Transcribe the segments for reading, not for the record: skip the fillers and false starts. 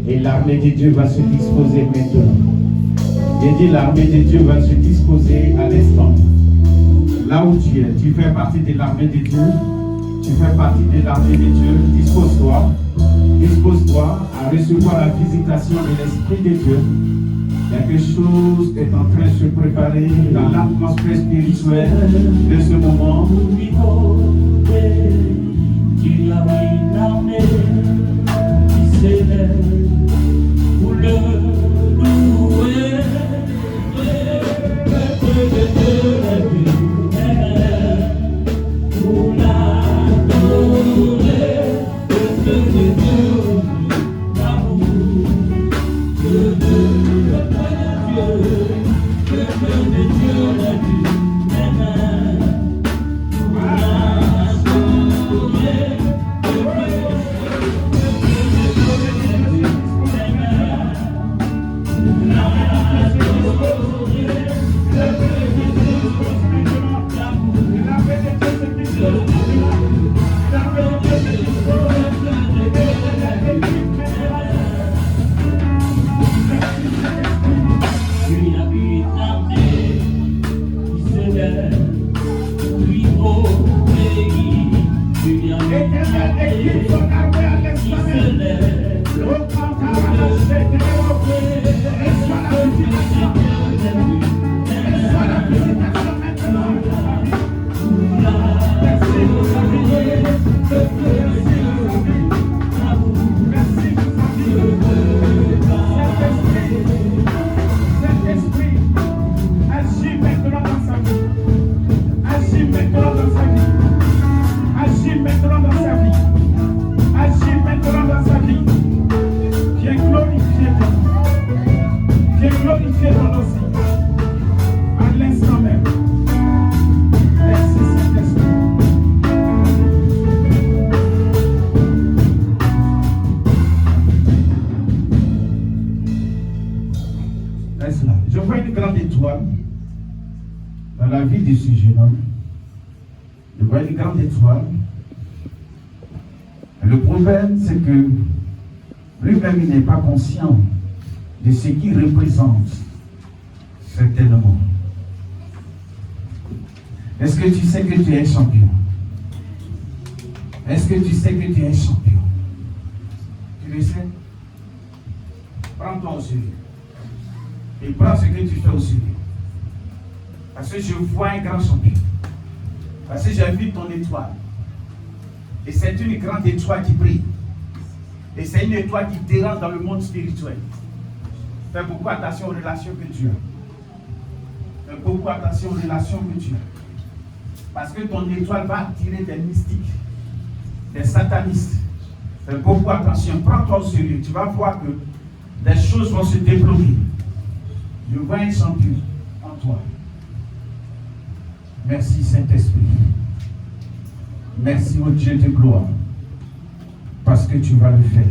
Et l'armée de Dieu va se disposer maintenant. J'ai dit l'armée de Dieu va se disposer à l'instant. Là où tu es, tu fais partie de l'armée de Dieu. Tu fais partie de l'armée de Dieu. Dispose-toi. Dispose-toi à recevoir la visitation de l'Esprit de Dieu. Quelque chose est en train de se préparer dans l'atmosphère spirituelle de ce moment. Tu as une armée qui s'élève pour le louer. Pour l'adorer, le de Dieu, l'amour de Dieu, de Dieu, la vie, Je vois une grande étoile dans la vie de ce jeune homme. Je vois une grande étoile. Et le problème, c'est que lui-même, il n'est pas conscient de ce qu'il représente, certainement. Est-ce que tu sais que tu es champion? Est-ce que tu sais que tu es champion? Tu le sais? Prends-toi au sérieux. Et prends ce que tu fais au sérieux. Parce que je vois un grand champion. Parce que j'ai vu ton étoile. Et c'est une grande étoile qui brille. Et c'est une étoile qui dérange dans le monde spirituel. Fais beaucoup attention aux relations que tu as. Fais beaucoup attention aux relations que tu as. Parce que ton étoile va attirer des mystiques, des satanistes. Fais beaucoup attention. Prends-toi au sérieux. Tu vas voir que des choses vont se débloquer. Je vois un champion en toi. Merci Saint-Esprit. Merci au Dieu de gloire. Parce que tu vas le faire.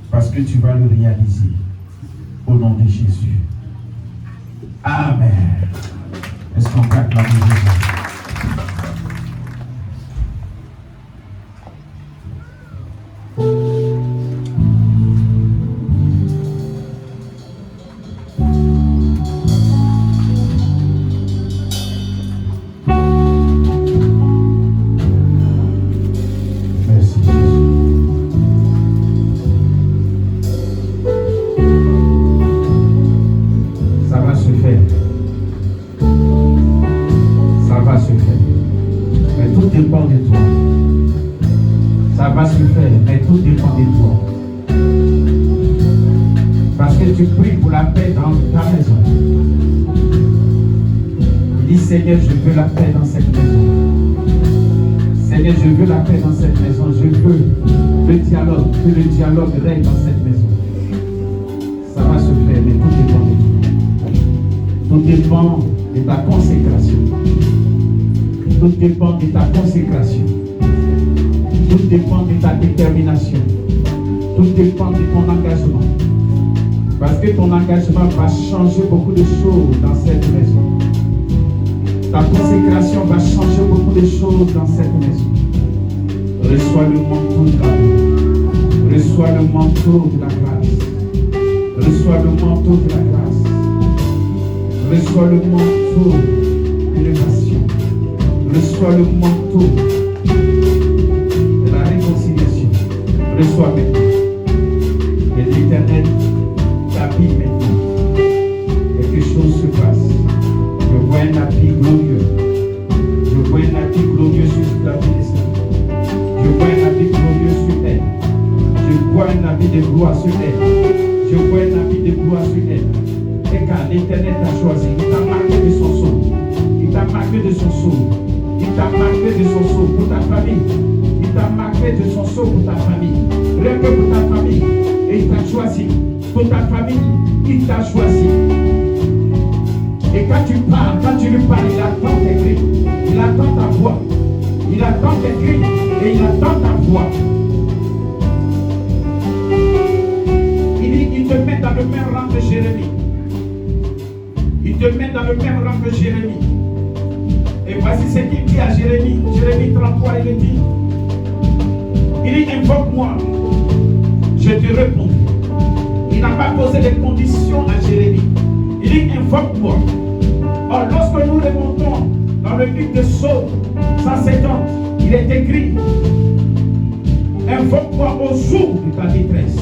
Parce que tu vas le réaliser. Au nom de Jésus. Amen. Est-ce qu'on peut acclamer Jésus? toi. Ça va se faire, mais tout dépend de toi. Parce que tu pries pour la paix dans ta maison. Dis Seigneur, je veux la paix dans cette maison. Seigneur, je veux la paix dans cette maison. Je veux le dialogue, que le dialogue règne dans cette maison. Ça va se faire, mais tout dépend de toi. Tout dépend de ta consécration. Tout dépend de ta consécration. Tout dépend de ta détermination. Tout dépend de ton engagement. Parce que ton engagement va changer beaucoup de choses dans cette maison. Ta consécration va changer beaucoup de choses dans cette maison. Reçois le manteau de l'amour. Reçois le manteau de la grâce. Reçois le manteau de la grâce. Reçois le manteau de l'élévation. Reçois le manteau de la réconciliation. Reçois maintenant. Et l'Éternel t'habille maintenant. Quelque chose se passe. Je vois un habit glorieux. Je vois un habit glorieux sur la vie de Seigneur. Je vois un habit glorieux sur elle. Je vois un habit de gloire sur elle. Je vois un habit de gloire sur elle. Et car l'Éternel t'a choisi, il t'a marqué de son sceau. Il t'a marqué de son sceau. Il t'a marqué de son sceau pour ta famille. Il t'a marqué de son sceau pour ta famille. Rien que pour ta famille. Et il t'a choisi. Pour ta famille, il t'a choisi. Et quand tu parles, quand tu lui parles, il attend tes cris. Il attend ta voix. Il attend tes cris. Et il attend ta voix. Il te met dans le même rang que Jérémie. Il te met dans le même rang que Jérémie. Et voici ce qu'il dit à Jérémie. Jérémie 33, il dit. Il dit, invoque-moi. Je te réponds. Il n'a pas posé les conditions à Jérémie. Il dit, invoque-moi. Or, lorsque nous remontons dans le livre de Psaume 150, il est écrit, invoque-moi au jour de ta détresse.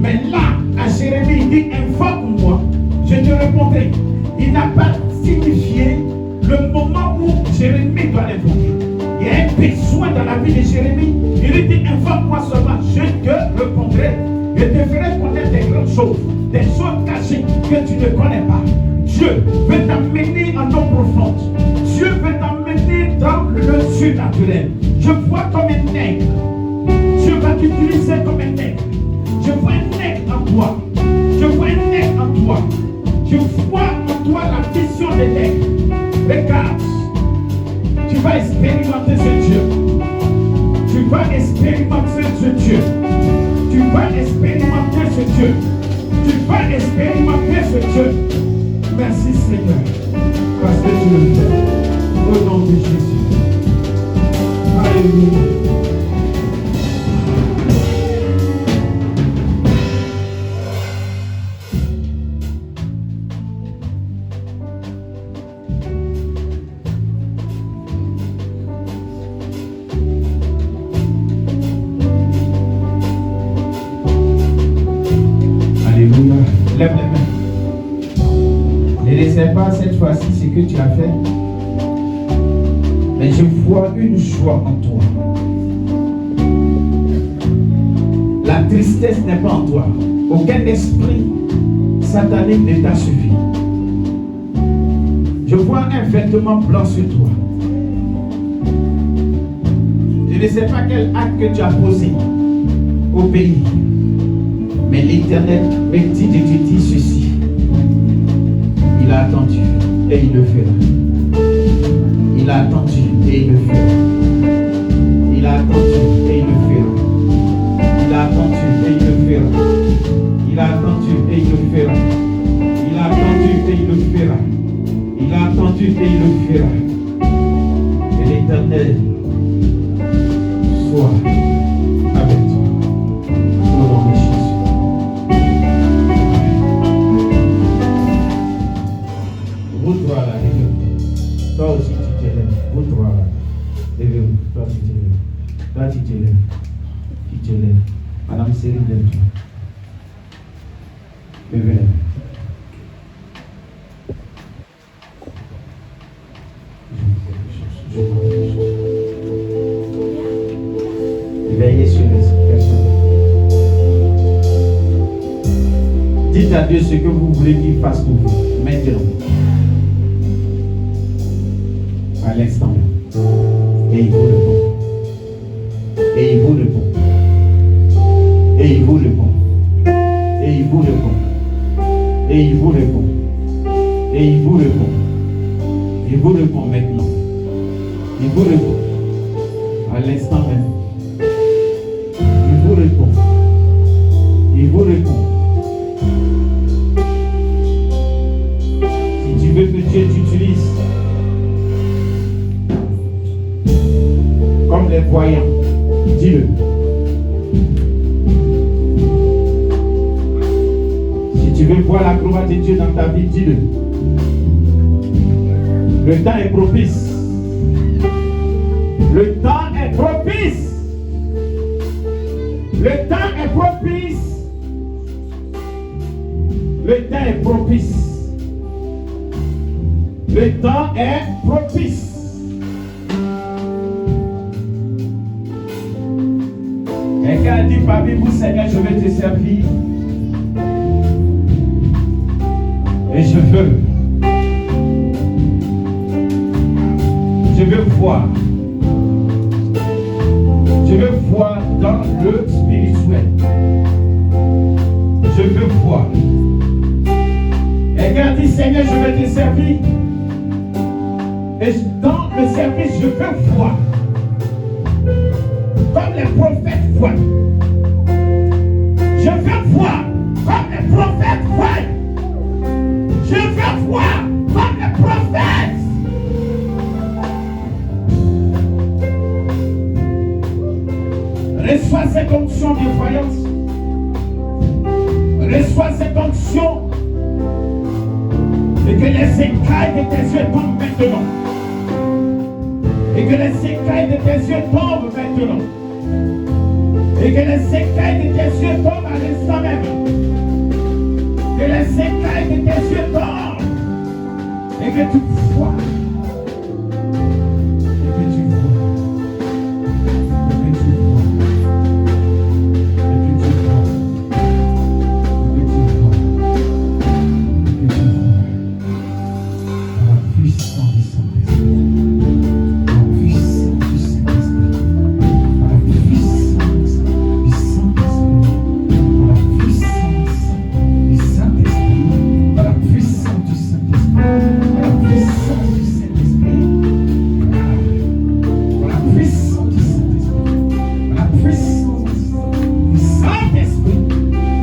Mais là, à Jérémie, il dit, invoque-moi, je te répondrai. Il n'a pas signifié le moment où Jérémie doit l'invoquer. Il y a un besoin dans la vie de Jérémie. Il lui dit, invoque-moi seulement, je te répondrai. Je te ferai connaître des grandes choses, des choses cachées que tu ne connais pas. Dieu veut t'amener en eau profonde. Dieu veut t'amener dans le surnaturel. Je vois comme un nègre. Dieu va t'utiliser comme un nègre. Je vois un nègre en toi. Je vois un nègre en toi. Je vois en toi la vision des nègres. Regarde, tu vas expérimenter ce Dieu. Tu vas expérimenter ce Dieu. Tu vas expérimenter ce Dieu. Tu vas expérimenter ce Dieu. Merci Seigneur, parce que tu le fais. Au nom de Jésus. Alléluia. Alléluia. Lève les mains. Ne laissez pas cette fois-ci ce que tu as fait. Mais je vois une joie en toi. La tristesse n'est pas en toi. Aucun esprit satanique ne t'a suffi. Je vois un vêtement blanc sur toi. Je ne sais pas quel acte que tu as posé au pays. Mais l'Éternel me dit de te dire ceci. Il a attendu et il le fera. Il a attendu et il le fera. Il a attendu et il le fera. Il a attendu et il le fera. Il a attendu et il le fera. Il a attendu et il le fera. Il a attendu et il le fera. Et l'Éternel soit avec toi. Au nom de Jésus. Vous-toi là, lève-vous. Toi aussi tu te lèves. Vous-toi là. Lève-vous. Toi tu te lèves. Toi tu te lèves. Tu te lèves. Madame Céline, lève-toi. Lève-le. Je vois quelque chose. Dites à Dieu ce que vous voulez qu'il fasse pour vous. Maintenant. À l'instant. Et il vous répond. Et il vous répond. Et il vous répond. Et il vous répond. Et il vous répond. Et il vous répond. Il vous répond maintenant. Il vous répond. À l'instant même. Il vous répond. Il vous répond. Si tu veux que Dieu t'utilise comme les voyants, dis-le. Si tu veux voir la gloire de Dieu dans ta vie, dis-le. Le temps est propice. Le temps est propice. Le temps est propice. Le temps est propice. Le temps est propice. Quelqu'un dit parmi vous, Seigneur, je vais te servir. Et je veux voir. Je veux voir dans le spirituel. Je veux voir. Quelqu'un dit, Seigneur, je vais te servir. Et dans le service, je veux voir. Comme les prophètes voient. Je veux voir comme les prophètes voient. Je veux voir comme les prophètes. Reçois cette onction de voyance. Reçois cette onction. Et que les écailles de tes yeux tombent maintenant. Et que les écailles de tes yeux tombent maintenant. Et que les écailles de tes yeux tombent à l'instant même. Que les écailles de tes yeux tombent. Et que tu vois. Et que tu vois. Et que tu vois. Et que tu vois. Et que tu vois. Et que tu vois. Par la puissance du Saint-Esprit. Par la puissance du Saint-Esprit. Par la puissance du Saint-Esprit. Par la puissance du Saint-Esprit. Par la puissance du Saint-Esprit. Par la puissance du Saint-Esprit. Par la puissance du Saint-Esprit. Par la puissance du Saint-Esprit.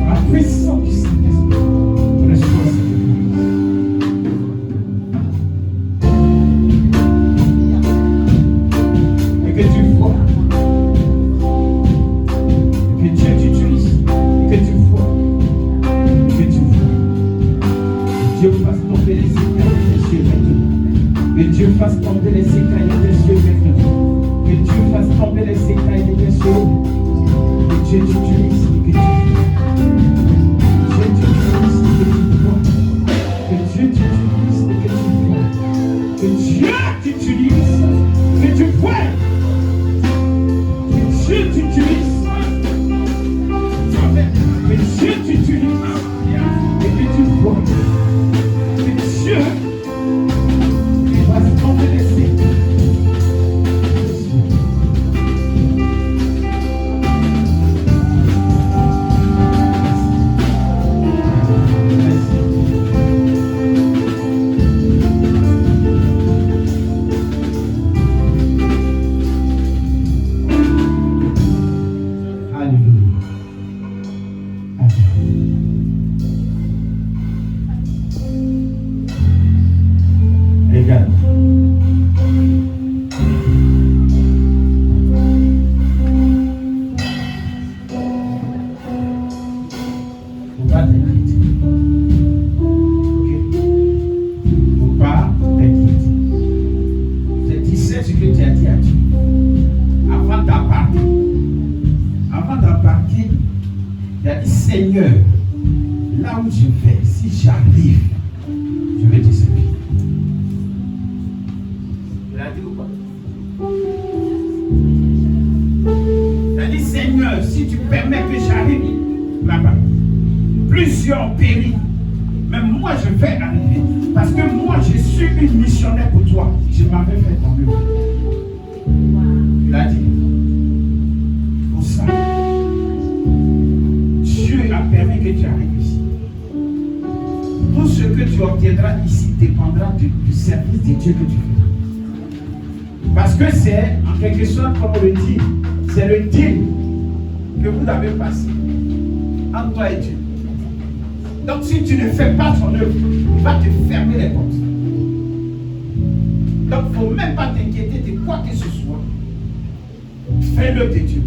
Par la puissance du Saint-Esprit. Reçois cette grâce. Et que tu vois. Et que Dieu t'utilise. Et que tu vois. Et que tu vois. Que Dieu fasse tomber les écailles de tes yeux maintenant. Que Dieu fasse tomber les écailles de tes yeux maintenant. Que Dieu fasse tomber les écailles de tes yeux. Que Dieu t'utilise. Et que tu vois. Que Dieu t'utilise. Et que tu vois. Que Dieu t'utilise. Et que tu vois. Que Dieu t'utilise. Que Dieu t'utilise. Et que tu vois. Que Dieu va se tomber les écailles. Alléluia. Regarde. Faut pas t'inquiéter. Ok? Faut pas t'inquiéter. C'est 17 ce que tu as dit à Dieu. Avant d'embarquer. Avant d'embarquer, il a dit Seigneur, là où je vais, si j'arrive, je vais te servir. Il a dit ou pas? Il a dit Seigneur, si tu permets que j'arrive là-bas, Plusieurs ont péri. Mais moi, je vais arriver. Parce que moi, je suis une missionnaire pour toi. Je m'avais fait ton mieux. Il a dit. Pour ça, Dieu a permis que tu arrives ici. Tout ce que tu obtiendras ici dépendra du service de Dieu que tu feras. Parce que c'est, en quelque sorte, comme on le dit, c'est le deal que vous avez passé entre toi et Dieu. Donc si tu ne fais pas ton œuvre, il va te fermer les portes. Donc il ne faut même pas t'inquiéter de quoi que ce soit. Fais l'œuvre de Dieu.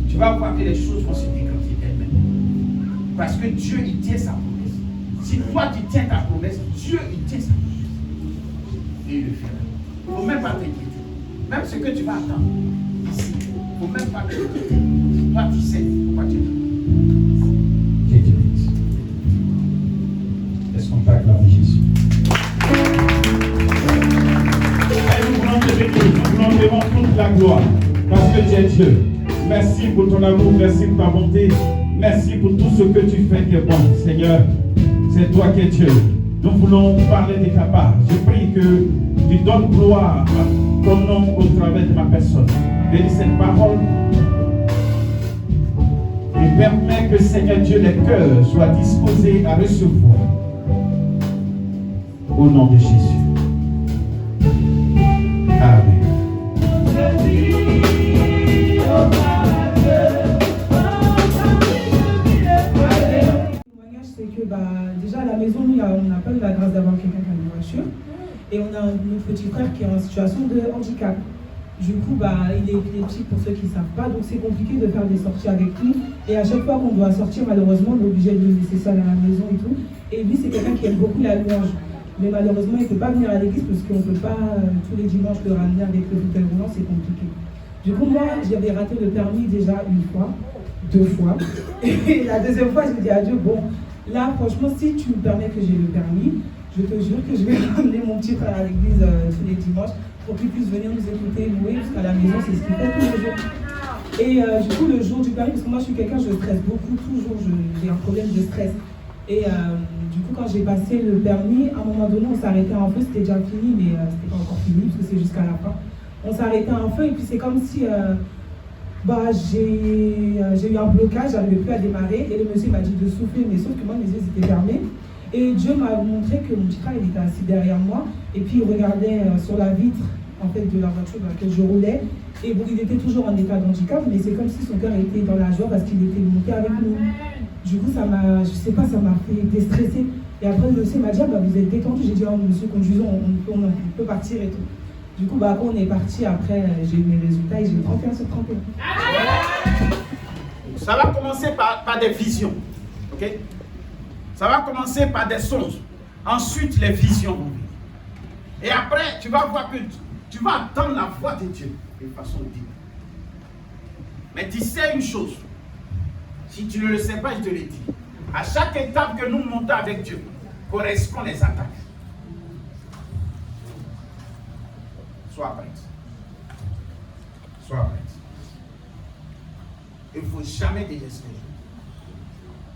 Tu vas voir que les choses vont se décanter elles-mêmes. Parce que Dieu, il tient sa promesse. Si toi tu tiens ta promesse, Dieu, il tient sa promesse. Et il le fera. Il ne faut même pas t'inquiéter. Même ce que tu vas attendre ici, il ne faut même pas t'inquiéter. Toi, tu sais pourquoi tu es là. Dieu te bénisse. Est-ce qu'on peut acclamer Jésus? Et nous voulons te bénir, nous voulons te rendre toute la gloire. Parce que tu es Dieu. Merci pour ton amour, merci pour ta bonté. Merci pour tout ce que tu fais qui est bon. Seigneur, c'est toi qui es Dieu. Nous voulons parler de ta part. Je prie que tu donnes gloire à ton nom au travers de ma personne. Bénis cette parole. Et permets que, Seigneur Dieu, les cœurs soient disposés à recevoir. Au nom de Jésus. Amen. C'est que déjà à la maison, nous, on n'a pas eu la grâce d'avoir quelqu'un qui a une voiture. Et on a notre petit frère qui est en situation de handicap. Du coup, il est épileptique pour ceux qui ne savent pas, donc c'est compliqué de faire des sorties avec lui. Et à chaque fois qu'on doit sortir, malheureusement, on est obligé de le laisser seul à la maison et tout. Et lui, c'est quelqu'un qui aime beaucoup la louange. Mais malheureusement, il ne peut pas venir à l'église parce qu'on ne peut pas tous les dimanches le ramener avec le fauteuil roulant, c'est compliqué. Du coup, moi, j'avais raté le permis déjà une fois, 2 fois. Et la deuxième fois, je me dis à Dieu, bon, là, franchement, si tu me permets que j'ai le permis, je te jure que je vais ramener mon petit frère à l'église tous les dimanches pour qu'il puisse venir nous écouter, louer, parce qu'à la maison, c'est ce qu'il fait tous les jours. Et du coup, le jour du permis, parce que moi, je suis quelqu'un, je stresse beaucoup, toujours, j'ai un problème de stress. Et du coup, quand j'ai passé le permis, à un moment donné, on s'arrêtait à un feu, c'était déjà fini, mais c'était pas encore fini, parce que c'est jusqu'à la fin. On s'arrêtait à un feu, et puis c'est comme si j'ai eu un blocage, j'arrivais plus à démarrer, et le monsieur m'a dit de souffler, mais sauf que moi, mes yeux étaient fermés. Et Dieu m'a montré que mon petit frère, il était assis derrière moi, et puis il regardait sur la vitre, en fait, de la voiture dans laquelle je roulais. Et bon, il était toujours en état d'handicap, mais c'est comme si son cœur était dans la joie parce qu'il était monté avec nous. Du coup, ça m'a, je sais pas, ça m'a fait déstresser. Et après, le monsieur m'a dit, vous êtes détendu. J'ai dit, oh, monsieur, conduisons, on peut partir et tout. Du coup, quand on est parti, après, j'ai eu mes résultats et j'ai eu 31 sur 31. Ça va commencer par des visions. Ok? Ça va commencer par des songes. Ensuite, les visions vont venir. Et après, tu vas voir que tu vas entendre la voix de Dieu de façon divine. Mais tu sais une chose. Si tu ne le sais pas, je te l'ai dit. À chaque étape que nous montons avec Dieu, correspond les attaques. Sois prête. Sois prête. Il ne faut jamais désespérer.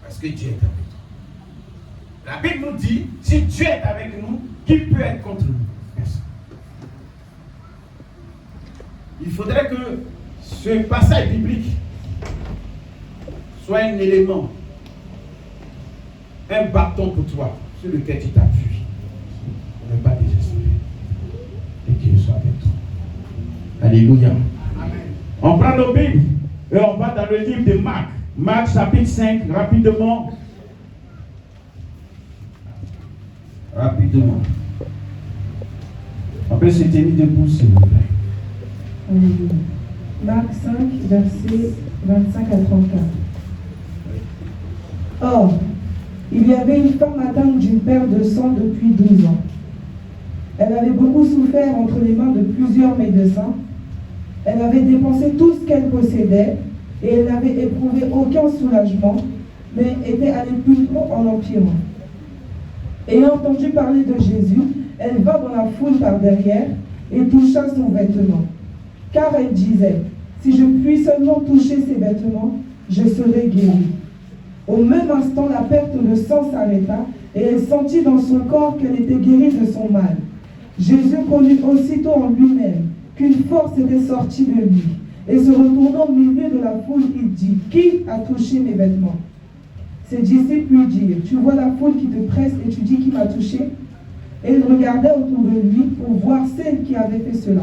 Parce que Dieu est avec toi. La Bible nous dit, si Dieu est avec nous, qui peut être contre nous? Personne. Il faudrait que ce passage biblique soit un élément, un bâton pour toi, sur lequel tu t'appuies. Ne pas désespérer. Et qu'il soit avec toi. Alléluia. Amen. On prend nos Bibles et on va dans le livre de Marc. Marc chapitre 5, rapidement. Rapidement. On peut se tenir debout, s'il vous plaît. Alléluia. Marc 5, versets 25 à 34. Or, il y avait une femme atteinte d'une perte de sang depuis 12 ans. Elle avait beaucoup souffert entre les mains de plusieurs médecins. Elle avait dépensé tout ce qu'elle possédait et elle n'avait éprouvé aucun soulagement, mais était allée plutôt en empirant. Ayant entendu parler de Jésus, elle va dans la foule par derrière et toucha son vêtement. Car elle disait, si je puis seulement toucher ses vêtements, je serai guérie. Au même instant, la perte de sang s'arrêta et elle sentit dans son corps qu'elle était guérie de son mal. Jésus connut aussitôt en lui-même qu'une force était sortie de lui. Et se retournant au milieu de la foule, il dit, « Qui a touché mes vêtements ?» Ses disciples lui dirent, « Tu vois la foule qui te presse et tu dis qui m'a touché ?» Et il regardait autour de lui pour voir celle qui avait fait cela.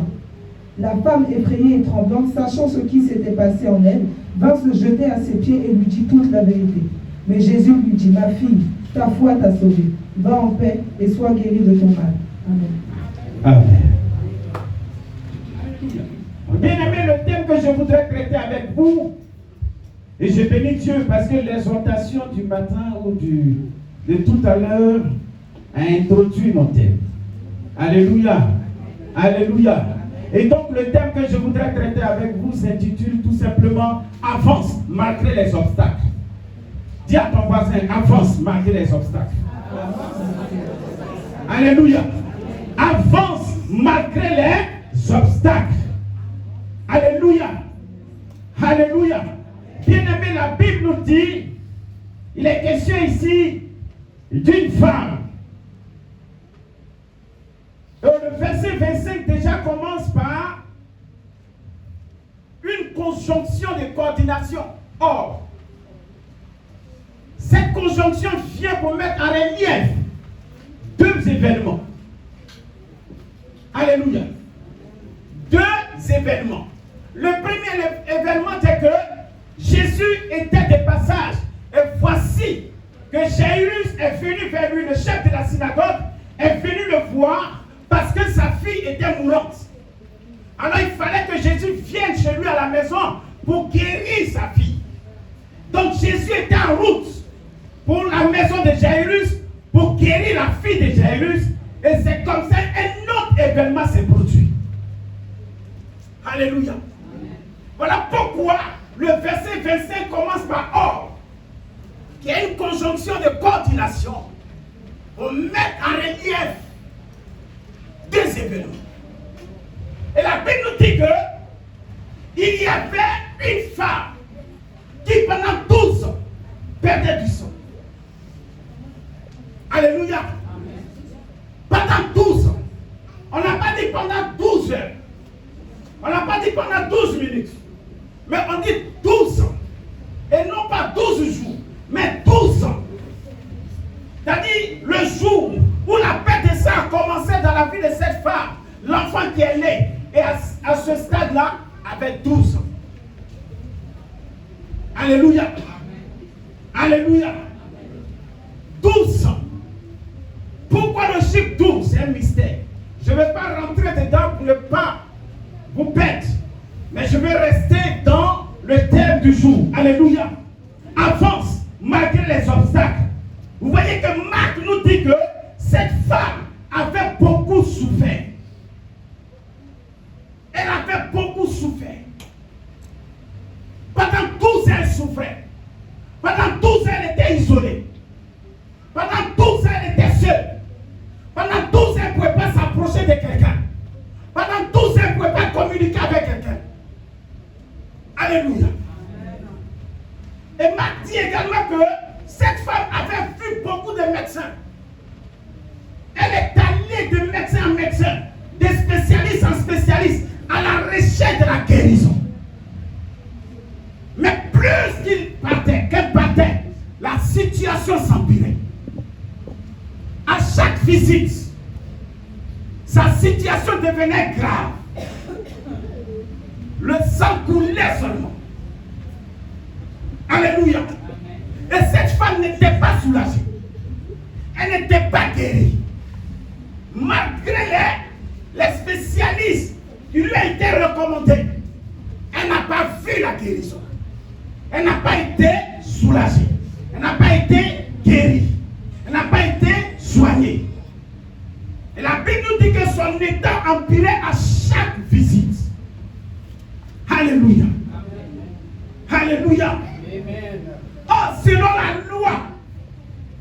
La femme effrayée et tremblante, sachant ce qui s'était passé en elle, vint se jeter à ses pieds et lui dit toute la vérité. Mais Jésus lui dit, « Ma fille, ta foi t'a sauvée. Va en paix et sois guérie de ton mal. » Amen. Amen. Bien aimé, le thème que je voudrais traiter avec vous, et je bénis Dieu parce que l'exhortation du matin ou de tout à l'heure a introduit nos thèmes. Alléluia. Alléluia. Et donc le thème que je voudrais traiter avec vous s'intitule tout simplement « Avance malgré les obstacles ». Dis à ton voisin « Avance malgré les obstacles ». Alléluia. Avance malgré les obstacles. Alléluia. Alléluia. Bien aimé, la Bible nous dit, il est question ici d'une femme. Le verset 25 déjà commence par une conjonction de coordination. Or, cette conjonction vient pour mettre en relief deux événements. Alléluia. Deux événements. Le premier événement, c'est que Jésus était de passage. Et voici que Jairus est venu vers lui, le chef de la synagogue, est venu le voir parce que sa fille était mourante. Alors il fallait que Jésus vienne chez lui à la maison pour guérir sa fille. Donc Jésus était en route pour la maison de Jairus pour guérir la fille de Jairus. Et c'est comme ça un autre événement s'est produit. Alléluia. Voilà pourquoi le verset 25 commence par or, qui est une conjonction de coordination pour mettre en relief deux événements. Et la Bible nous dit que il y avait une femme qui pendant 12 ans perdait du sang. Alléluia. Pendant 12 ans. On n'a pas dit pendant 12 heures. On n'a pas dit pendant 12 minutes. Mais on dit 12 ans. Et non pas 12 jours, mais 12 ans. C'est-à-dire le jour où la perte de sang a commencé dans la vie de cette femme, l'enfant qui est né, et à ce stade-là, avait 12 ans. Alléluia. Alléluia. 12 ans. Pourquoi le chiffre 12? C'est un mystère. Je ne vais pas rentrer dedans pour ne pas vous perdre. Mais je vais rester dans le thème du jour. Alléluia. Avance malgré les obstacles. Vous voyez que Marc nous dit que cette femme avait beaucoup souffert. Elle avait beaucoup souffert. Pendant 12 ans, elle souffrait. Pendant 12 ans, elle était isolée. Pendant 12 ans, elle était seule. Pendant 12 ans, elle ne pouvait pas s'approcher de quelqu'un. Pendant 12 ans, elle ne pouvait pas communiquer avec quelqu'un. Alléluia. Et Marc dit également que cette femme avait vu beaucoup de médecins. Elle est allée de médecin en médecin, de spécialiste en spécialiste, à la recherche de la guérison. Mais plus qu'elle partait, la situation s'empirait. À chaque visite, sa situation devenait grave. Le sang coulait seulement. Alléluia. Et cette femme n'était pas soulagée. Elle n'était pas guérie. Malgré les spécialistes qui lui ont été recommandés, elle n'a pas vu la guérison. Elle n'a pas été soulagée. Elle n'a pas été guérie. Elle n'a pas été soignée. Et la Bible nous dit que son état empirait à chaque visite. Alléluia. Alléluia. Or, selon la loi,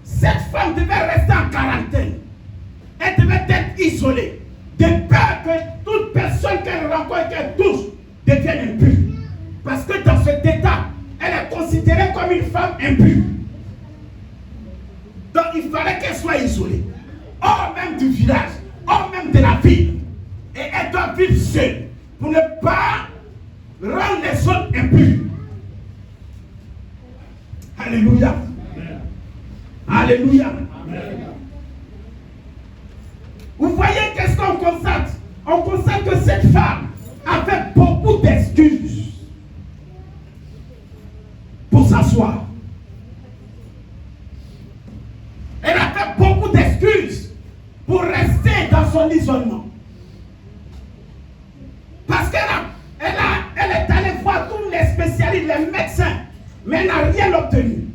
cette femme devait rester en quarantaine. Elle devait être isolée. De peur que toute personne qu'elle rencontre, qu'elle touche, devienne impure. Parce que dans cet état, elle est considérée comme une femme impure. il fallait qu'elle soit isolée. Hors même du village, hors même de la ville. Et elle doit vivre seule pour ne pas rendre les autres impurs. Alléluia. Alléluia. Vous voyez qu'est-ce qu'on constate? On constate que cette femme a fait beaucoup d'excuses pour s'asseoir. Elle a fait beaucoup d'excuses pour rester dans son isolement. Parce qu'elle est allée voir tous les spécialistes, les médecins, mais elle n'a rien obtenu.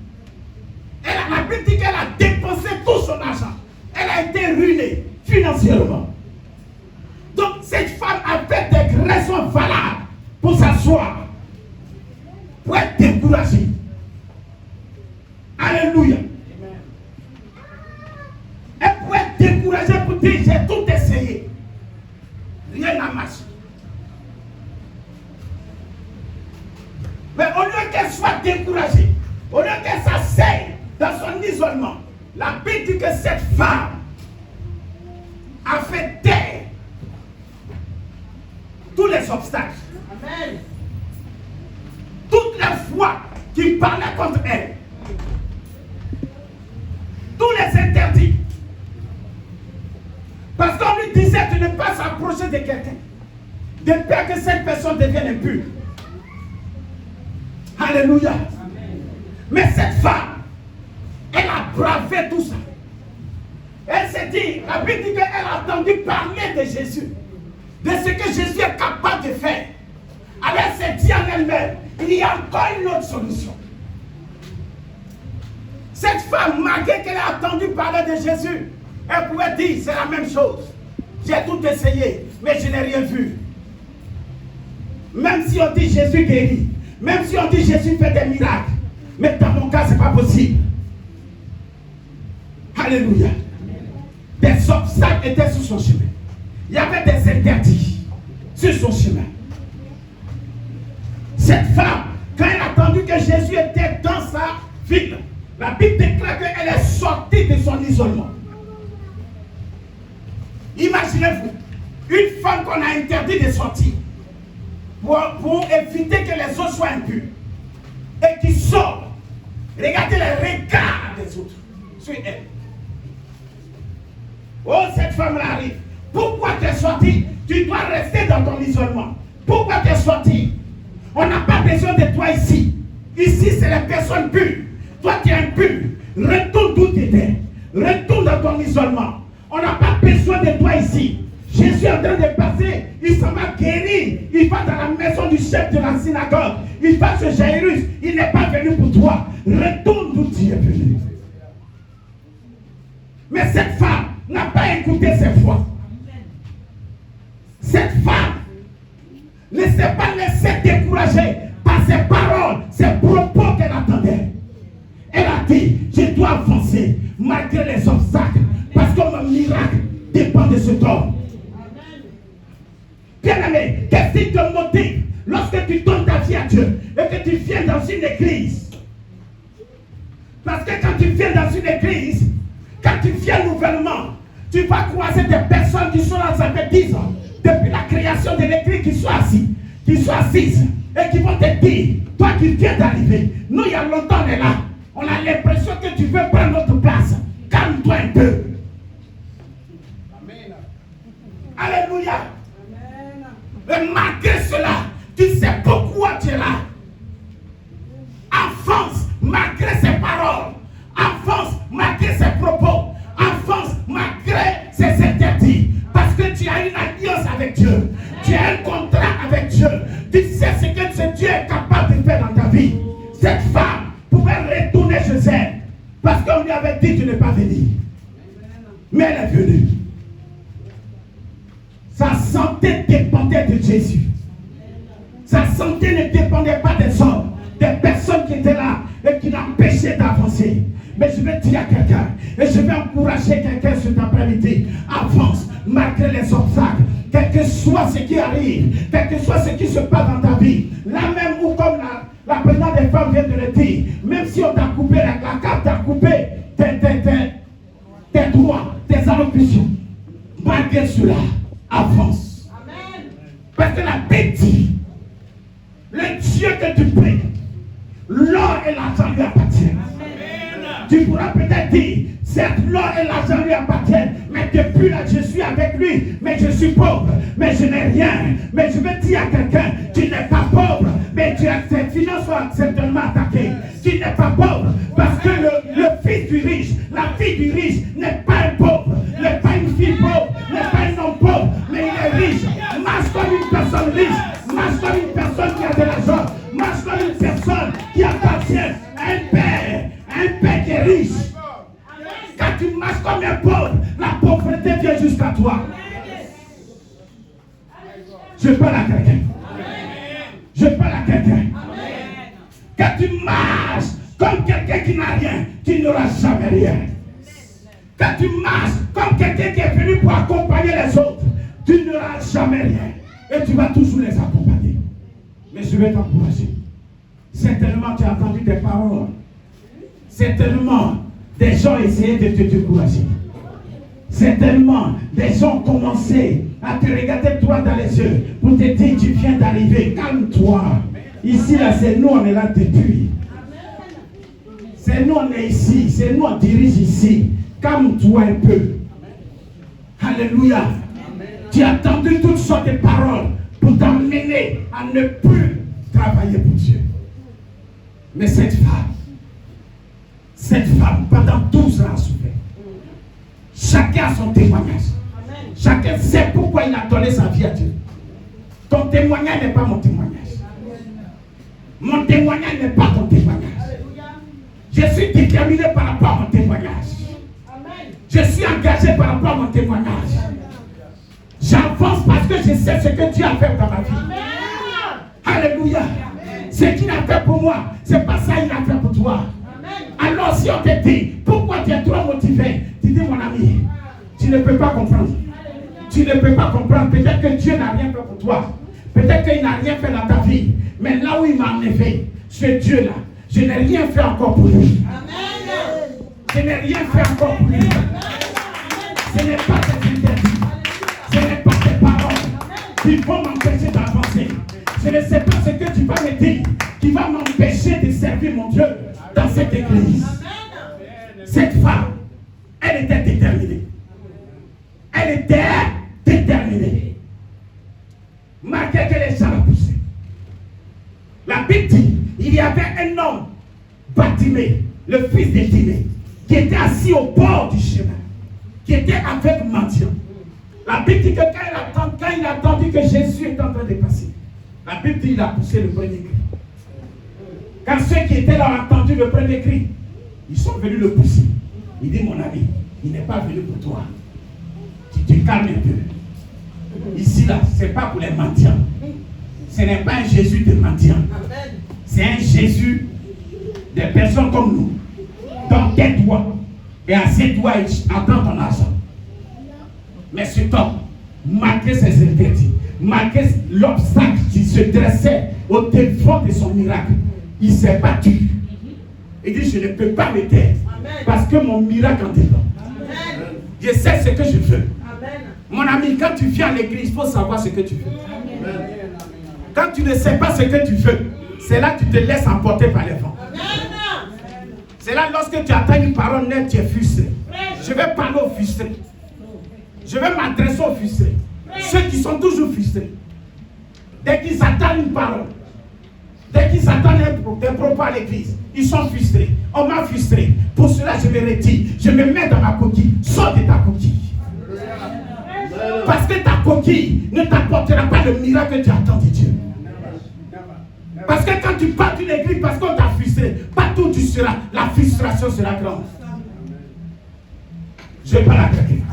Elle a dit qu'elle a dépensé tout son argent. Elle a été ruinée financièrement. Donc cette femme avait des raisons valables pour s'asseoir, pour être découragée. Alléluia. Elle pouvait être découragée pour dire j'ai tout essayé. Rien n'a marché. Mais au lieu qu'elle soit découragée, au lieu qu'elle s'asseye dans son isolement, la Bible dit que cette femme a fait taire tous les obstacles. Amen. Toutes les fois qui parlaient contre elle, tous les interdits. Parce qu'on lui disait de ne pas s'approcher de quelqu'un, de peur que cette personne devienne impure. Alléluia. Amen. Mais cette femme, elle a bravé tout ça. Elle s'est dit, la Bible dit qu'elle a entendu parler de Jésus, de ce que Jésus est capable de faire. Alors elle s'est dit en elle-même, il y a encore une autre solution. Cette femme, malgré qu'elle a entendu parler de Jésus, elle pouvait dire, c'est la même chose. J'ai tout essayé, mais je n'ai rien vu. Même si on dit Jésus guérit, même si on dit Jésus fait des miracles, mais dans mon cas, ce n'est pas possible. Alléluia. Des obstacles étaient sur son chemin. Il y avait des interdits sur son chemin. Cette femme, quand elle a entendu que Jésus était dans sa ville, la Bible déclare qu'elle est sortie de son isolement. Imaginez-vous, une femme qu'on a interdit de sortir pour éviter que les autres soient impurs et qui sort. Regardez les regards des autres sur elle. Oh, cette femme-là arrive. Pourquoi tu es sorti? Tu dois rester dans ton isolement. Pourquoi tu es sorti? On n'a pas besoin de toi ici. Ici, c'est les personnes pures. Toi, tu es impur. Retourne d'où tu étais. Retourne dans ton isolement. On n'a pas besoin de toi ici. Jésus est en train de passer. Il s'en va guérir. Il va dans la maison du chef de la synagogue. Il va chez Jairus. Il n'est pas venu pour toi. Retourne d'où tu es venu. Mais cette femme n'a pas écouté ses voix. Cette femme ne s'est pas laissée décourager par ses paroles, ses propos qu'elle attendait. Elle a dit, je dois avancer malgré les obstacles, parce que mon miracle dépend de cet homme. Bien-aimé, qu'est-ce qui te motive lorsque tu donnes ta vie à Dieu et que tu viens dans une église? Parce que quand tu viens dans une église, quand tu viens nouvellement, tu vas croiser des personnes qui sont là, ça fait 10 ans, depuis la création de l'église, qui sont assises et qui vont te dire, toi qui viens d'arriver, nous il y a longtemps on est là, on a l'impression que tu veux prendre notre place, calme-toi un peu. Amen. Alléluia. Amen. Mais malgré cela, tu sais pourquoi tu es là. Avance malgré ses paroles, avance malgré ses propos, avance malgré ses interdits. Parce que tu as une alliance avec Dieu. Tu as un contrat avec Dieu. Tu sais ce que ce Dieu est capable de faire dans ta vie. Cette femme pouvait retourner chez elle. Parce qu'on lui avait dit de ne pas venir. Mais elle est venue. Sa santé dépendait de Jésus. Sa santé ne dépendait pas des hommes, des personnes qui étaient là et qui l'empêchaient d'avancer. Mais je vais dire à quelqu'un, et je vais encourager quelqu'un cet après-midi, avance malgré les obstacles, quel que soit ce qui arrive, quel que soit ce qui se passe dans ta vie. Là même où, comme la présidente des femmes vient de le dire, même si on t'a coupé, la carte t'a coupé cela, avance. Amen. Parce que la Bible dit, le Dieu que tu pries, l'or et l'argent lui appartiennent. Tu pourras peut-être dire, certes, l'or et l'argent lui appartiennent, mais depuis là, je suis avec lui, mais je suis pauvre, mais je n'ai rien. Mais je vais dire à quelqu'un, tu n'es pas pauvre, mais tes finances sont certainement attaquées. Tu n'es pas pauvre, parce que le fils du riche, la fille du riche n'est pas un pauvre, n'est pas une fille pauvre, n'est pas un homme pauvre, mais il est riche. Marche comme une personne riche, marche comme une personne qui a de l'argent, marche comme une personne qui appartient à un père qui est riche. Quand tu marches comme un pauvre, la pauvreté vient jusqu'à toi. Je parle à quelqu'un. Je parle à quelqu'un. Quand tu marches comme quelqu'un qui n'a rien, tu n'auras jamais rien. Quand tu marches comme quelqu'un qui est venu pour accompagner les autres, tu n'auras jamais rien. Et tu vas toujours les accompagner. Mais je vais t'encourager. Certainement tu as entendu des paroles. Certainement des gens essayaient de te décourager. Certainement des gens ont commencé à te regarder toi dans les yeux pour te dire tu viens d'arriver, calme-toi. Ici là c'est nous on est là depuis. C'est nous on est ici, c'est nous on dirige ici. Calme-toi un peu. Alléluia. Tu as entendu toutes sortes de paroles pour t'amener à ne plus travailler pour Dieu. Mais cette femme, pendant 12 ans a souffert. Chacun a son témoignage. Chacun sait pourquoi il a donné sa vie à Dieu. Ton témoignage n'est pas mon témoignage. Mon témoignage n'est pas ton témoignage. Je suis déterminé par rapport à mon témoignage. Je suis engagé par rapport à mon témoignage. J'avance parce que je sais ce que Dieu a fait dans ma vie. Alléluia. Ce qu'il a fait pour moi, c'est pas ça qu'il a fait pour toi. Alors si on te dit, pourquoi tu es trop motivé, tu dis mon ami, tu ne peux pas comprendre. Tu ne peux pas comprendre. Peut-être que Dieu n'a rien fait pour toi. Peut-être qu'il n'a rien fait dans ta vie. Mais là où il m'a enlevé, ce Dieu-là, je n'ai rien fait encore pour lui. Je n'ai rien fait encore pour lui. Ce n'est pas tes interdits. Ce n'est pas tes paroles qui vont m'empêcher d'avancer. Je ne sais pas ce que tu vas me dire qui va m'empêcher de servir mon Dieu dans cette église. Cette femme, elle était déterminée. Elle était déterminée. Malgré que les gens la poussaient. La Bible dit, il y avait un homme, Bartimée, le fils de Timée, qui était assis au bord du chemin, qui était avec mendiant. La Bible dit que quand il a entendu que Jésus est en train de passer, la Bible dit qu'il a poussé le premier cri. Quand ceux qui étaient là ont entendu le premier cri, ils sont venus le pousser. Il dit, mon ami, il n'est pas venu pour toi. Tu te calmes un peu. Ici, là, ce n'est pas pour les mendiants. Ce n'est pas un Jésus de mendiants. C'est un Jésus des personnes comme nous. Dans tes doigts. Et à ses doigts, il entend ton argent. Mais cet homme, malgré ses interdits, malgré l'obstacle qui se dressait au devant de son miracle, il s'est battu. Il dit, je ne peux pas me taire parce que mon miracle en dépend. Je sais ce que je veux. Mon ami, quand tu viens à l'église, il faut savoir ce que tu veux. Quand tu ne sais pas ce que tu veux, c'est là que tu te laisses emporter par les vents. C'est là lorsque tu attends une parole nette, tu es frustré. Je vais parler aux frustrés. Je vais m'adresser aux frustrés. Ceux qui sont toujours frustrés. Dès qu'ils attendent une parole, dès qu'ils attendent des propos à l'église, ils sont frustrés. On m'a frustré. Pour cela, je me retire. Je me mets dans ma coquille. Sors de ta coquille. Parce que ta coquille ne t'apportera pas le miracle que tu attends de Dieu. Parce que quand tu pars d'une église parce qu'on t'a frustré, partout où tu seras, la frustration sera grande. Je parle à quelqu'un.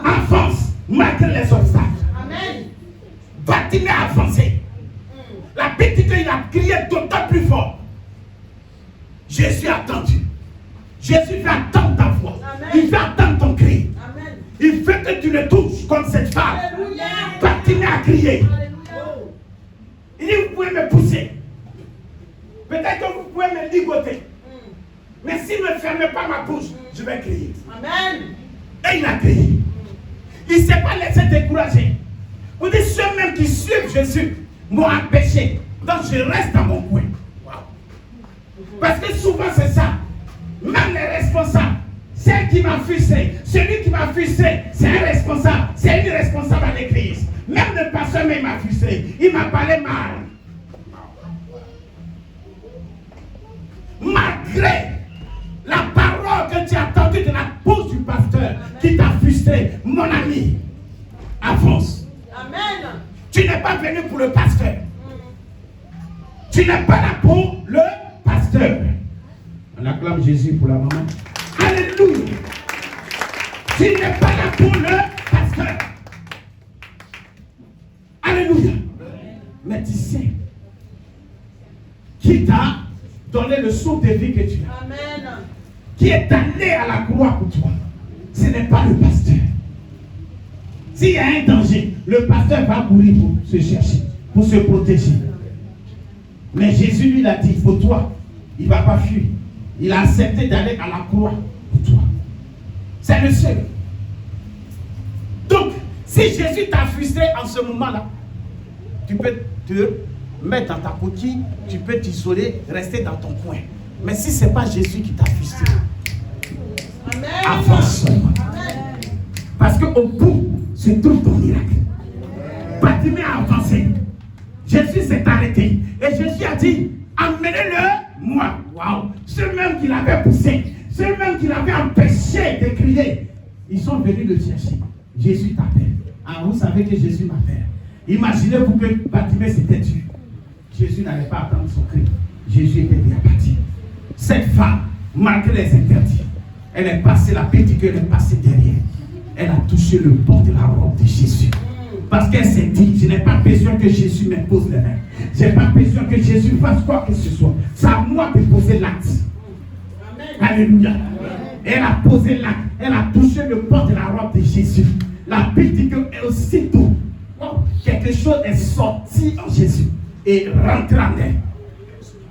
Avance, malgré les obstacles. Bartimée a avancé. La Bible dit qu'il a crié d'autant plus fort. Jésus a attendu. Jésus veut attendre ta voix. Il veut attendre ton cri. Il veut que tu le touches comme cette femme. Bartimée a crié. Il dit, vous pouvez me pousser. Peut-être que vous pouvez me ligoter. Mais s'il ne ferme pas ma bouche, je vais crier. Et il a crié. Il ne s'est pas laissé décourager. Vous dites, ceux-mêmes qui suivent Jésus m'ont empêché. Donc je reste dans mon coin. Wow. Parce que souvent c'est ça. Même les responsables, celle qui m'a frustré, celui qui m'a frustré, c'est un responsable, c'est une responsable à l'église. Même le pasteur même m'a frustré, il m'a parlé mal. Malgré la parole que tu as entendue de la bouche du pasteur qui t'a frustré, mon ami, avance. Amen. Tu n'es pas venu pour le pasteur. Tu n'es pas là pour le pasteur. On acclame Jésus pour la maman. Alléluia. Tu n'es pas là pour le pasteur. Alléluia. Mais tu sais qui t'a donné le saut de vie que tu as. Amen. Qui est allé à la croix pour toi. Ce n'est pas le pasteur. S'il y a un danger, le pasteur va courir pour se chercher, pour se protéger. Mais Jésus lui l'a dit, pour toi, il ne va pas fuir. Il a accepté d'aller à la croix pour toi. C'est le seul. Donc, si Jésus t'a frustré en ce moment-là, tu peux te mettre dans ta coquille, tu peux t'isoler, rester dans ton coin. Mais si ce n'est pas Jésus qui t'a frustré, avance. Parce qu'au bout se trouve ton miracle. Bartimée a avancé. Jésus s'est arrêté. Et Jésus a dit, amenez-le moi. Waouh. Ceux même qui l'avaient poussé, ceux même qui l'avaient empêché de crier, ils sont venus le chercher. Jésus t'appelle. Ah, vous savez que Jésus m'appelle. Imaginez-vous que Bartimée s'était tué. Jésus n'allait pas attendre son cri. Jésus était bien parti. Cette femme, malgré les interdits, elle est passée, la petite, elle est passée derrière. Elle a touché le bord de la robe de Jésus. Parce qu'elle s'est dit, je n'ai pas besoin que Jésus m'impose les mains. Je n'ai pas besoin que Jésus fasse quoi que ce soit. C'est à moi de poser l'acte. Alléluia. Elle a posé l'acte. Elle a touché le bord de la robe de Jésus. La Bible dit que aussitôt, quelque chose est sorti en Jésus et rentré en elle.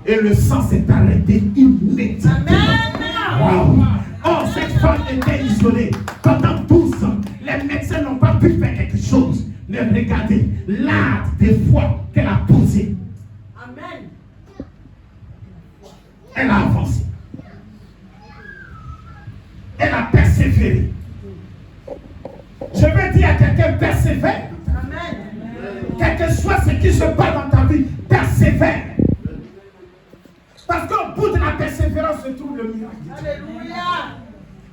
Et le sang s'est arrêté immédiatement. Wow. Oh, cette femme était isolée pendant 12 ans. Les médecins n'ont pas pu faire quelque chose. Mais regardez l'acte de foi qu'elle a posé. Amen. Elle a avancé. Elle a persévéré. Je veux dire à quelqu'un, persévère. Amen. Quel que soit ce qui se passe dans ta vie, persévère. Parce qu'au bout de la persévérance se trouve le miracle. Alléluia.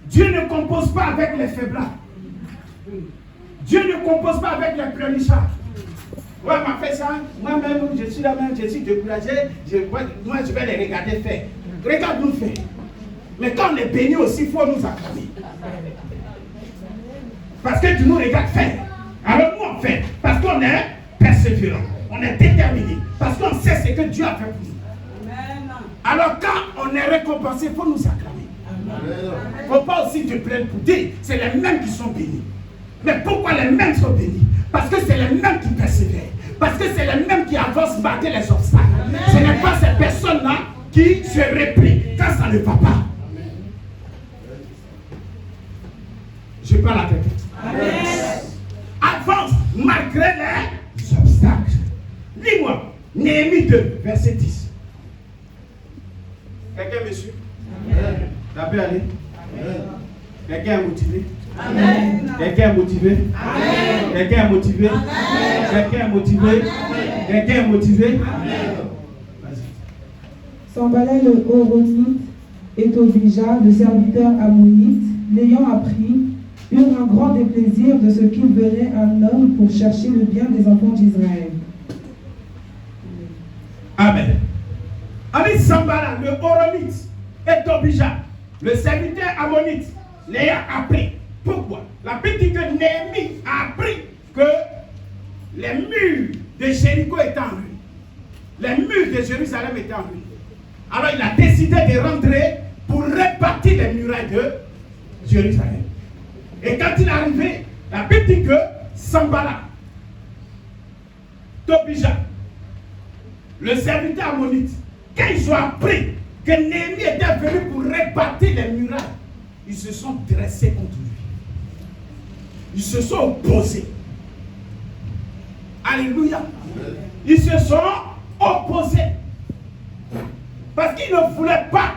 Dieu ne compose pas avec les faiblards. Dieu ne compose pas avec les pleurnichards. Ouais, m'a fait ça. Moi-même, je suis là-même, je suis découragé. Moi, je vais les regarder faire. Regarde-nous faire. Mais quand on est béni aussi, il faut nous acclamer. Parce que tu nous regardes faire. Alors nous, on fait. Parce qu'on est persévérant. On est déterminé. Parce qu'on sait ce que Dieu a fait pour nous. Alors quand on est récompensé, il faut nous acclamer. Il ne faut pas aussi te plaindre pour dire, c'est les mêmes qui sont bénis. Mais pourquoi les mêmes sont bénis? Parce que c'est les mêmes qui persévèrent. Parce que c'est les mêmes qui avancent malgré les obstacles. Amen. Ce n'est pas ces personnes-là qui se répliquent quand ça ne va pas. Je parle à quelqu'un. Avance malgré les obstacles. Lis-moi, Néhémie 2, verset 10. Quelqu'un me suit? Ça peut aller? Quelqu'un est motivé? Amen. Quelqu'un est motivé? Amen. Quelqu'un est motivé? Amen. Quelqu'un est motivé? Amen. Quelqu'un est motivé? Amen. Vas-y. Sanballat le Horonite et Tobija, le serviteur ammonite, l'ayant appris, eurent un grand déplaisir de ce qu'il venait un homme pour chercher le bien des enfants d'Israël. Amen. Ami Sanballat le Horonite et Tobija, le serviteur ammonite, l'ayant appris. Pourquoi? La Bible dit que Néhémie a appris que les murs de Jéricho étaient en ruine. Les murs de Jérusalem étaient en ruine. Alors il a décidé de rentrer pour répartir les murailles de Jérusalem. Et quand il est arrivé, la Bible dit que Sanballat, Tobija, le serviteur ammonite, quand ils ont appris que Néhémie était venu pour répartir les murailles, ils se sont dressés contre lui. ils se sont opposés. Alléluia. Ils se sont opposés. Parce qu'ils ne voulaient pas.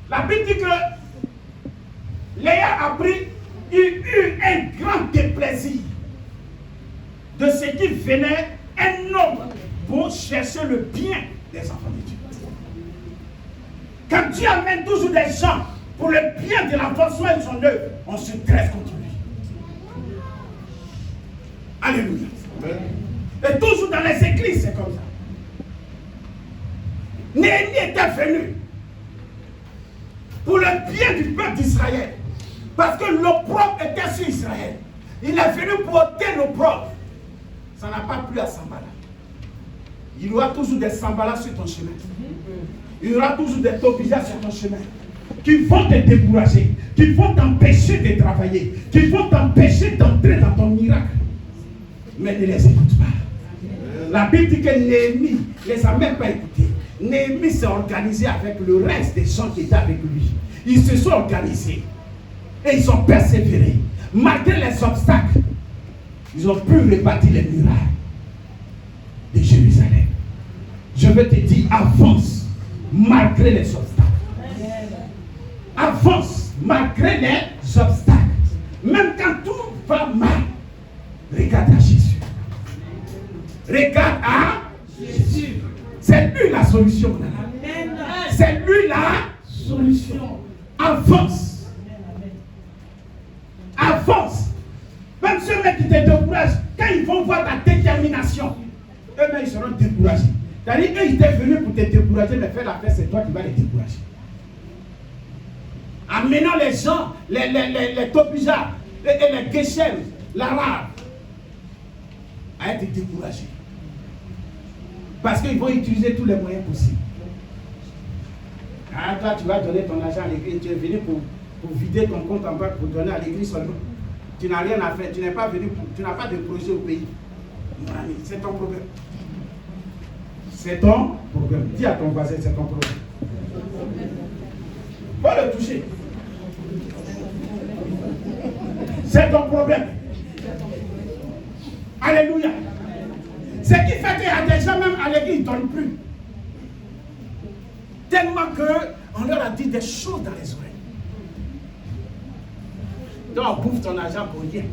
La Bible dit que Léa a pris, il eut un grand déplaisir de ce qui venait un homme pour chercher le bien des enfants de Dieu. Quand Dieu amène toujours des gens pour le bien de l'avancement de son œuvre, on se dresse contre lui. Alléluia. Et toujours dans les églises, c'est comme ça. Néhémie était venu pour le bien du peuple d'Israël. Parce que l'opprobre était sur Israël. Il est venu pour ôter l'opprobre. Ça n'a pas plu à Sambala. Il y aura toujours des Sambalas sur ton chemin. Il y aura toujours des Tobijas sur ton chemin. Qui vont te décourager. Qui vont t'empêcher de travailler. Qui vont t'empêcher d'entrer dans ton miracle. Mais ne les écoute pas. La Bible dit que Néhémie ne les a même pas écoutés. Néhémie s'est organisé avec le reste des gens qui étaient avec lui. Ils se sont organisés. Et ils ont persévéré. Malgré les obstacles, ils ont pu rebâtir les murailles de Jérusalem. Je veux te dire, avance malgré les obstacles. Avance malgré les obstacles. Même quand tout va mal, regarde à Jésus. Regarde à Jésus. C'est lui la solution. C'est lui la solution. Avance. Avance. Même ceux qui te découragent, quand ils vont voir ta détermination, eux-mêmes ils seront découragés. C'est-à-dire qu'ils étaient venus pour te décourager, mais faire la paix, c'est toi qui vas les décourager. Amenant les gens, les Tobijas, les Geshem, l'Arabe, à être découragés. Parce qu'ils vont utiliser tous les moyens possibles. Ah, toi, tu vas donner ton argent à l'église, tu es venu pour vider ton compte en banque pour donner à l'église seulement. Tu n'as rien à faire, tu n'es pas venu pour, tu n'as pas de projet au pays. C'est ton problème. C'est ton problème. Dis à ton voisin, c'est ton problème. Pas le toucher. C'est ton problème. Alléluia. Ce qui fait qu'il y a des gens même à l'église, ils ne donnent plus. Tellement qu'on leur a dit des choses dans les oreilles. Donc on bouffe ton argent pour rien.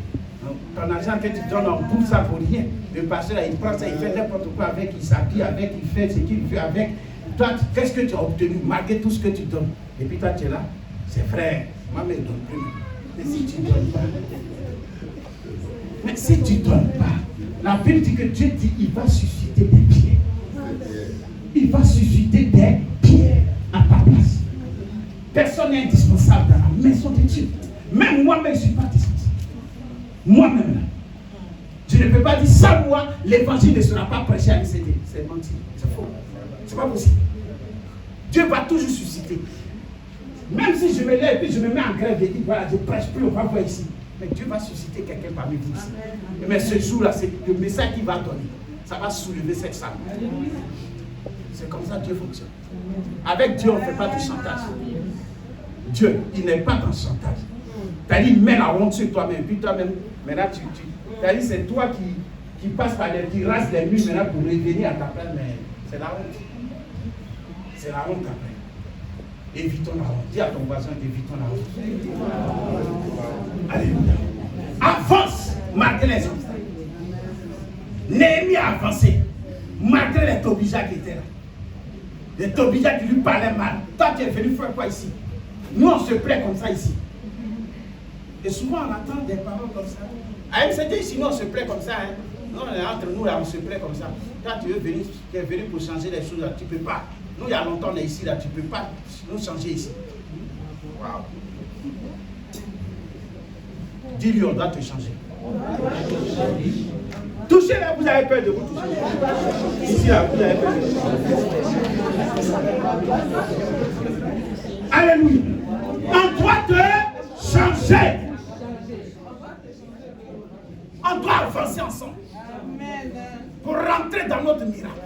Ton argent que tu donnes, on bouffe ça pour rien. Le pasteur, il prend ça, il fait n'importe quoi avec, il s'habille avec, il fait ce qu'il veut avec. Toi, qu'est-ce que tu as obtenu malgré tout ce que tu donnes? Et puis toi, tu es là. C'est vrai, moi, mais je ne donne plus. Mais si tu ne donnes pas, mais si tu ne donnes pas, la Bible dit que Dieu dit il va susciter des pierres. Il va susciter des pierres à ta place. Personne n'est indispensable dans la maison de Dieu. Même moi-même, je ne suis pas dispensable. Moi-même, là. Je ne peux pas dire sans moi, l'évangile ne sera pas prêché à l'ICD. C'est menti. C'est faux. C'est pas possible. Dieu va toujours susciter. Même si je me lève et puis je me mets en grève et dis voilà, je ne prêche plus, on va voir ici. Mais Dieu va susciter quelqu'un parmi vous ici. Mais ce jour-là, c'est le message qu'il va donner. Ça va soulever cette salle. C'est comme ça que Dieu fonctionne. Avec Dieu, on ne fait pas de chantage. Dieu, il n'est pas dans le chantage. C'est-à-dire, il met la honte sur toi-même. Puis toi-même, maintenant, c'est-à-dire, c'est toi qui passe par les, qui rase les murs maintenant pour revenir à ta place. Mais c'est la honte. C'est la honte après. Évitons la honte. Dis à ton voisin, évitons la honte. Alléluia. Avance malgré les obstacles. Néhémie a avancé malgré les Tobijas qui étaient là. Les Tobijas qui lui parlaient mal. Toi, tu es venu faire quoi ici? Nous, on se plaît comme ça ici. Et souvent, on entend des paroles comme ça. À MCD, sinon, on se plaît comme ça. Hein? Non, entre nous, là, on se plaît comme ça. Toi, tu es venu pour changer les choses, là, tu ne peux pas. Nous, il y a longtemps, on est ici, là, tu ne peux pas nous changer ici. Waouh. Dis-lui, on doit te changer. Touchez là, vous avez peur de vous toucher. Ici, là, vous avez peur de vous toucher. Alléluia. On doit te changer. On doit avancer ensemble. Pour rentrer dans notre miracle.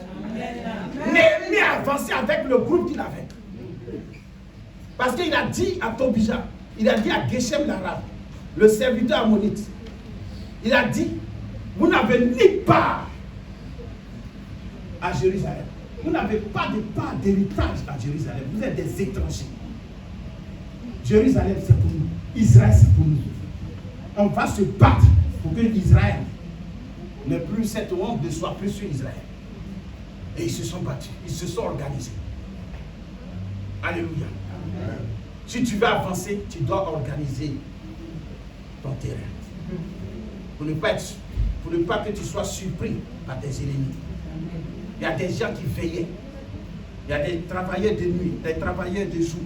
Néhémie a avancé avec le groupe qu'il avait. Parce qu'il a dit à Tobija, il a dit à Geshem l'Arabe, le serviteur ammonite, Il a dit, vous n'avez ni part à Jérusalem. Vous n'avez pas de part d'héritage à Jérusalem. Vous êtes des étrangers. Jérusalem, c'est pour nous. Israël, c'est pour nous. On va se battre pour que Israël ne plus cette honte ne soit plus sur Israël. Et ils se sont battus. Ils se sont organisés. Alléluia. Amen. Si tu veux avancer, tu dois organiser ton terrain. Pour ne pas que tu sois surpris par tes ennemis. Il y a des gens qui veillaient. Il y a des travailleurs de nuit, des travailleurs de jour.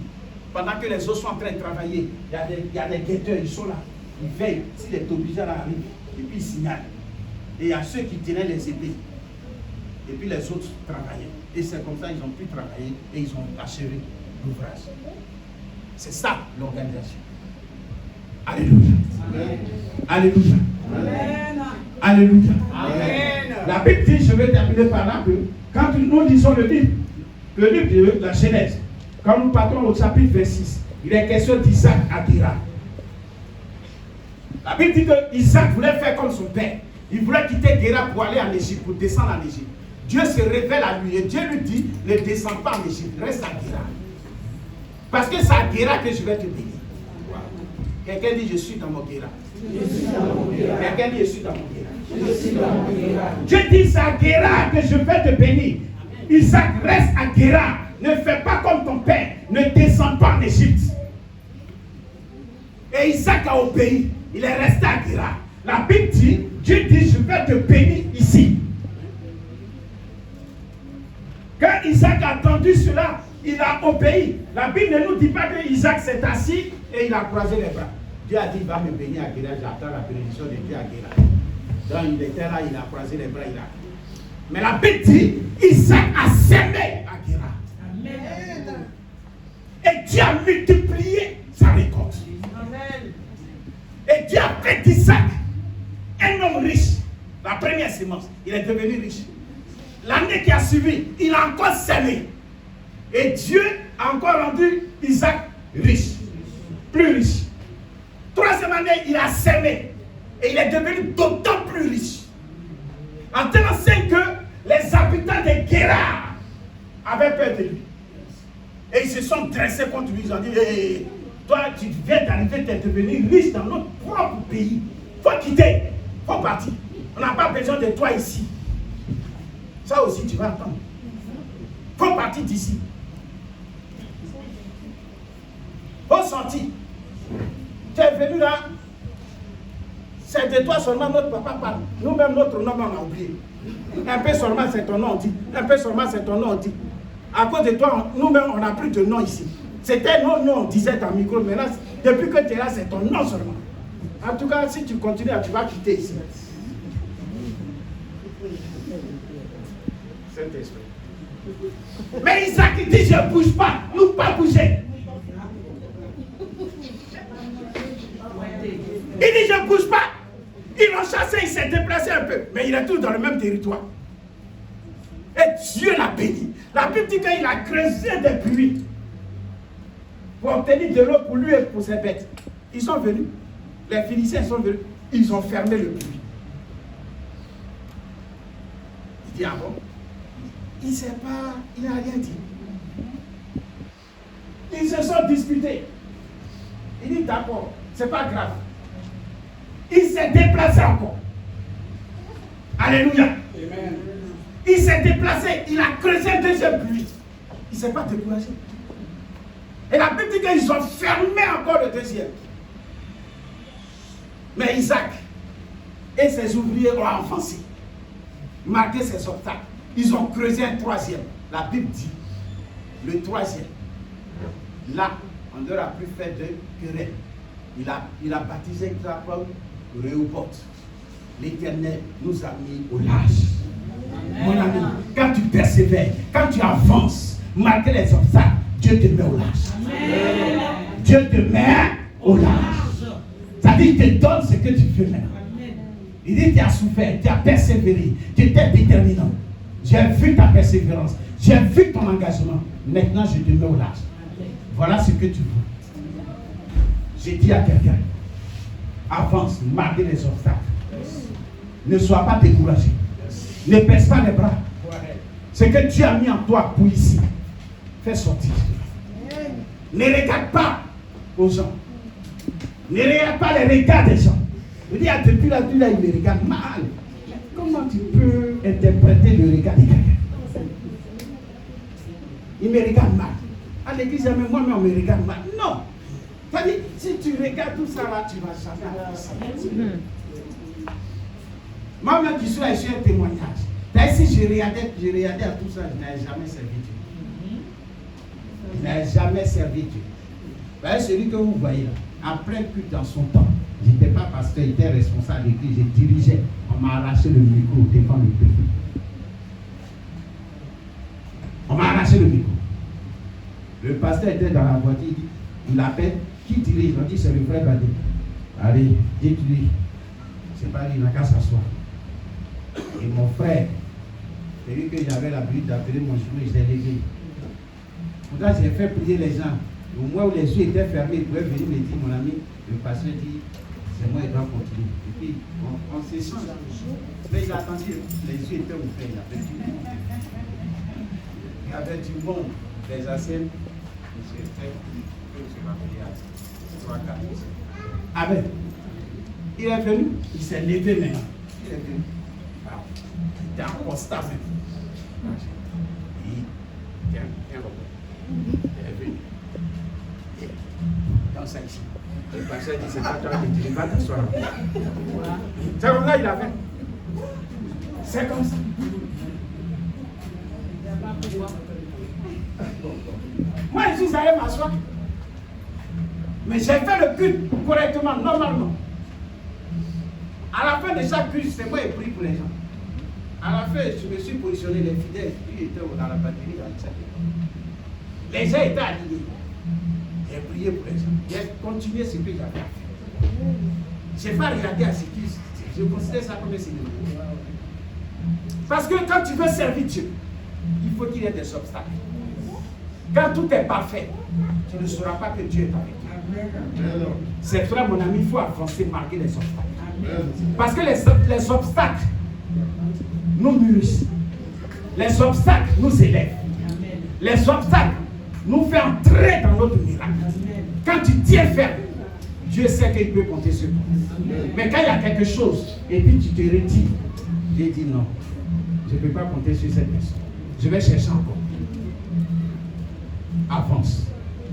Pendant que les autres sont en train de travailler, il y a des guetteurs, ils sont là. Ils veillent. Si les obligés arrivent, et puis ils signalent. Et il y a ceux qui tenaient les épées. Et puis les autres travaillaient. Et c'est comme ça qu'ils ont pu travailler et ils ont achevé l'ouvrage. C'est ça l'organisation. Alléluia. Amen. Alléluia. Amen. Alléluia. Amen. La Bible dit, je vais terminer par là, que quand nous lisons le livre de la Genèse, quand nous partons au chapitre 26, il est question d'Isaac à Guérar. La Bible dit que Isaac voulait faire comme son père. Il voulait quitter Guérar pour aller en Égypte, pour descendre en Égypte. Dieu se révèle à lui et Dieu lui dit, ne descends pas en Égypte, reste à Guérar. Parce que c'est à Guérar que je vais te bénir. Quelqu'un dit, je suis dans mon Guérar. Quelqu'un dit, je suis dans mon Guérar. Dieu dit, c'est à Guérar que je vais te bénir. Isaac, reste à Guérar. Ne fais pas comme ton père. Ne descends pas en Égypte. Et Isaac a obéi. Il est resté à Guérar. La Bible dit, Dieu dit, je vais te bénir ici. Quand Isaac a entendu cela, il a obéi. La Bible ne nous dit pas que Isaac s'est assis et il a croisé les bras. Dieu a dit, il va me bénir à Guérar, j'attends la bénédiction de Dieu à Guérar. Donc il était là, il a croisé les bras, il a... Mais la Bible dit, Isaac a semé à Guérar. Amen. Et Dieu a multiplié sa récolte. Amen. Et Dieu a fait d'Isaac un homme riche. La première semence, il est devenu riche. L'année qui a suivi, il a encore semé. Et Dieu a encore rendu Isaac riche. Plus riche. Troisième année, il a semé. Et il est devenu d'autant plus riche. En telle enseigne que les habitants de Guérar avaient peur de lui. Et ils se sont dressés contre lui. Ils ont dit, hey, toi, tu viens d'arriver, tu es devenu riche dans notre propre pays. Il faut quitter. Il faut partir. On n'a pas besoin de toi ici. Ça aussi, tu vas entendre. Il faut partir d'ici. Il faut sortir. Tu es venu là. C'est de toi seulement notre papa parle. Nous-mêmes, notre nom, on a oublié. Un peu seulement, c'est ton nom, on dit. Un peu seulement, c'est ton nom, on dit. À cause de toi, nous-mêmes, on n'a plus de nom ici. C'était nos noms, on disait dans le micro. Mais là, depuis que tu es là, c'est ton nom seulement. En tout cas, si tu continues, tu vas quitter ici. Saint-Esprit. Mais Isaac dit, je ne bouge pas. Nous pas bouger. Il dit, je ne bouge pas. Ils l'ont chassé, il s'est déplacé un peu. Mais il est toujours dans le même territoire. Et Dieu l'a béni. La Bible dit qu'il a creusé des puits pour obtenir de l'eau pour lui et pour ses bêtes. Ils sont venus. Les Philistins sont venus. Ils ont fermé le puits. Il dit, ah bon? Il ne sait pas, il n'a rien dit. Ils se sont disputés. Il dit, d'accord, c'est pas grave. Il s'est déplacé encore. Alléluia. Amen. Il s'est déplacé, il a creusé un deuxième puits. Il ne s'est pas découragé. Et la Bible dit qu'ils ont fermé encore le deuxième. Mais Isaac et ses ouvriers ont avancé, marqué ses obstacles. Ils ont creusé un troisième. La Bible dit, le troisième, là, on leur a plus fait de querelle. Il a baptisé Jacob Rehoboth. L'Éternel nous a mis au large. Mon ami, quand tu persévères, quand tu avances, malgré les obstacles, Dieu te met au large. Amen. Dieu te met au large. Ça dit, il te donne ce que tu veux maintenant. Il dit, tu as souffert, tu as persévéré, tu étais déterminant. J'ai vu ta persévérance, j'ai vu ton engagement. Maintenant, je te mets au large. Voilà ce que tu veux. J'ai dit à quelqu'un, avance, malgré les obstacles. Ne sois pas découragé. Ne baisse pas les bras. Ce que Dieu a mis en toi pour ici, fais sortir. Ne regarde pas aux gens. Ne regarde pas les regards des gens. Je dis, depuis la vie, là, il me regarde mal. Comment tu peux interpréter le regard de quelqu'un? Il me regarde mal. À l'église, mais moi-même, on me regarde mal. Non. C'est-à-dire, si tu regardes tout ça là, tu vas jamais avoir ça. Moi-même, tu suis là, j'ai un témoignage. D'ailleurs, si je regardais à tout ça, je n'avais jamais servi Dieu. Je n'avais jamais servi Dieu. Vous voyez, celui que vous voyez là, après culte dans son temps, je n'étais pas pasteur, j'étais responsable de l'église, je dirigeais. On m'a arraché le micro devant le peuple. On m'a arraché le micro. Le pasteur était dans la voiture, il appelle, qui dirige? On dit c'est le frère Badé. Allez, dites-lui, c'est pas lui, il n'a qu'à s'asseoir. Et mon frère, celui que j'avais l'habitude d'appeler mon chemin, je l'ai légué. Pourtant, j'ai fait prier les gens. Au moins où les yeux étaient fermés, ils pouvaient venir me dire, mon ami, le pasteur dit, c'est moi, il doit continuer. Et puis, on s'échange. Mais il a attendu, les yeux étaient ouverts, il avait du monde. Il y avait du monde. Les anciennes, j'ai fait que je m'appelais à 3, 4. Amen. Il est venu, il s'est levé maintenant. Il est venu. Il était en constat même. Il est venu. Dans ça ici. Le pasteur dit, c'est pas toi qui dis, va t'asseoir. C'est comme ça il a fait. C'est comme ça. Moi, je suis allé m'asseoir. Mais j'ai fait le culte correctement, normalement. À la fin de chaque culte, c'est moi qui prie pour les gens. À la fin, je me suis positionné, les fidèles, ils étaient dans la batterie, dans le sac. Les gens étaient alignés. J'ai prié pour les gens. J'ai continué ce que j'avais fait. Je n'ai pas regardé à ce qui. Je considère ça comme un signe. Parce que quand tu veux servir Dieu, il faut qu'il y ait des obstacles. Quand tout est parfait, tu ne sauras pas que Dieu est avec toi. C'est vrai, mon ami, il faut avancer malgré les obstacles. Parce que les obstacles nous mûrissent. Les obstacles nous élèvent. Les obstacles nous font entrer dans notre miracle. Quand tu tiens ferme, Dieu sait qu'il peut compter sur toi. Mais quand il y a quelque chose, et puis tu te retires, Dieu dit non, je ne peux pas compter sur cette personne. Je vais chercher encore. Avance,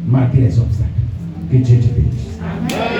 malgré les obstacles. Que Dieu te bénisse. Amen.